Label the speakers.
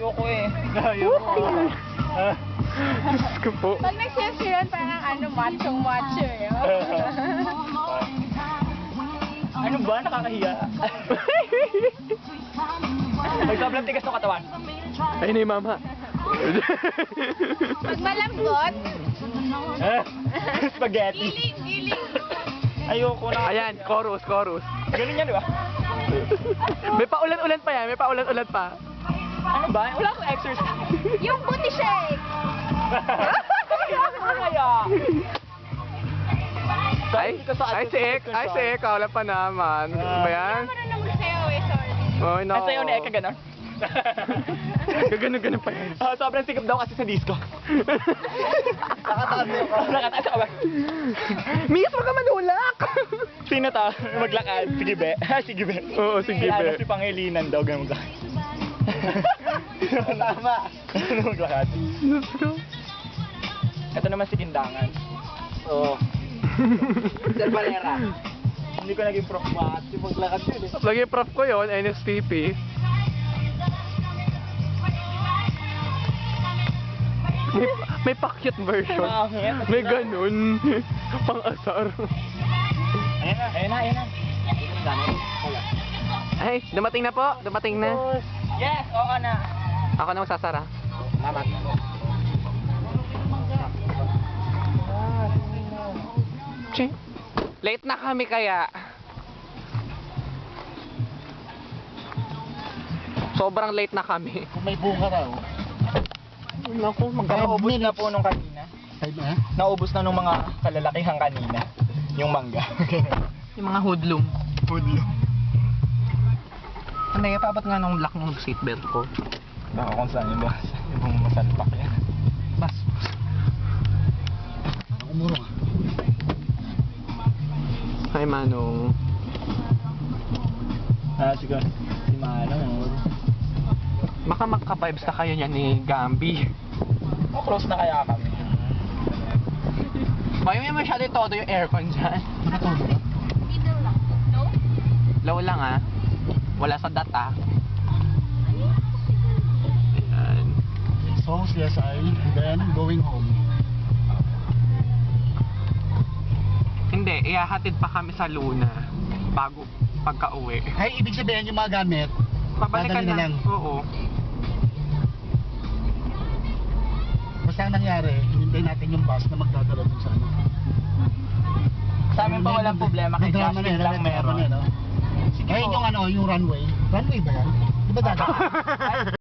Speaker 1: Ayoko eh.
Speaker 2: Diyos ko po.
Speaker 3: Pag nag-share parang macho eh.
Speaker 1: Ano ba? Nakakahiya. May sobrang tigas ng katawan.
Speaker 2: Ayun na yung mama.
Speaker 3: Pag malambot,
Speaker 1: Spaghetti.
Speaker 3: giling.
Speaker 1: Ayoko na.
Speaker 2: Ayan, chorus.
Speaker 1: Ganun yan, di ba?
Speaker 2: May paulan-ulan pa yan, may paulan-ulan pa.
Speaker 1: Ano ba? Wala akong exercise.
Speaker 3: Yung booty shake.
Speaker 1: Ano kaya?
Speaker 2: Ay, si Ek, wala pa naman. Ano ba yan?
Speaker 3: Marunong magsayaw eh, sorry.
Speaker 2: Ay,
Speaker 1: Ang sayo ni Eka gano'n.
Speaker 2: Ganun pa yan.
Speaker 1: Sobrang sikip daw kasi sa disco. Nakataas ako. Nakataas ako ba?
Speaker 2: Miss, wag ka manulak!
Speaker 1: Sino to? Maglakad? Sige be. Sige be.
Speaker 2: Oo, sige
Speaker 1: Kailangan
Speaker 2: be.
Speaker 1: si Pangilinan daw ganun maglakad. Tama. Maglakad.
Speaker 2: Diyos ko.
Speaker 1: Ito naman si Kindangan. Oo. Sir Valera. Hindi ko naging prof math. Yung maglakad yun eh.
Speaker 2: Lagi prof ko yun, NSTP. May pa-cute version. May ganun. Pang-asar.
Speaker 1: Ayan na.
Speaker 2: Ay, dumating na po. Dumating na.
Speaker 1: Yes, oo na.
Speaker 2: Ako na magsasara.
Speaker 1: Salamat.
Speaker 2: Ching. Late na kami kaya. Sobrang late na kami.
Speaker 1: Kung may bunga raw.
Speaker 2: Naku,
Speaker 1: Naubos na po nung kanina.
Speaker 4: Ay ba?
Speaker 1: Naubos na nung mga kalalakihang kanina. Yung mangga.
Speaker 2: yung mga hoodlum.
Speaker 1: Pudlo.
Speaker 2: Ano yung pabat nga nung lock ng seatbelt ko?
Speaker 1: Baka kung saan yung masalpak yan.
Speaker 2: Bas.
Speaker 4: Umuro nga.
Speaker 2: Hi, Manong.
Speaker 1: Siguro. Si Manong.
Speaker 2: Baka magka-vibes na kayo niya ni Gambi.
Speaker 1: Close na kaya kami.
Speaker 2: Bayo may masyado todo yung aircon dyan.
Speaker 4: Nakatodo ba?
Speaker 3: Middle lang. No?
Speaker 2: Low lang ah. Wala sa data. Ayan.
Speaker 4: So, CSI, then going home.
Speaker 2: Hindi, ihahatid pa kami sa Luna bago pagka-uwi.
Speaker 4: Ay, ibig sabihin yung mga gamit,
Speaker 2: Pabalikan
Speaker 4: dadali na
Speaker 2: na.
Speaker 4: lang.
Speaker 2: Oo.
Speaker 4: Basta ang nangyari, hinintay natin yung bus na magdadala dun sa ano.
Speaker 1: Sa amin pa walang problema. Kay
Speaker 4: Drama
Speaker 1: Justin
Speaker 4: na
Speaker 1: lang meron.
Speaker 4: no?
Speaker 1: Sige
Speaker 4: Ayun
Speaker 1: po.
Speaker 4: yung ano, yung runway. Runway ba yan? Di ba dadaan?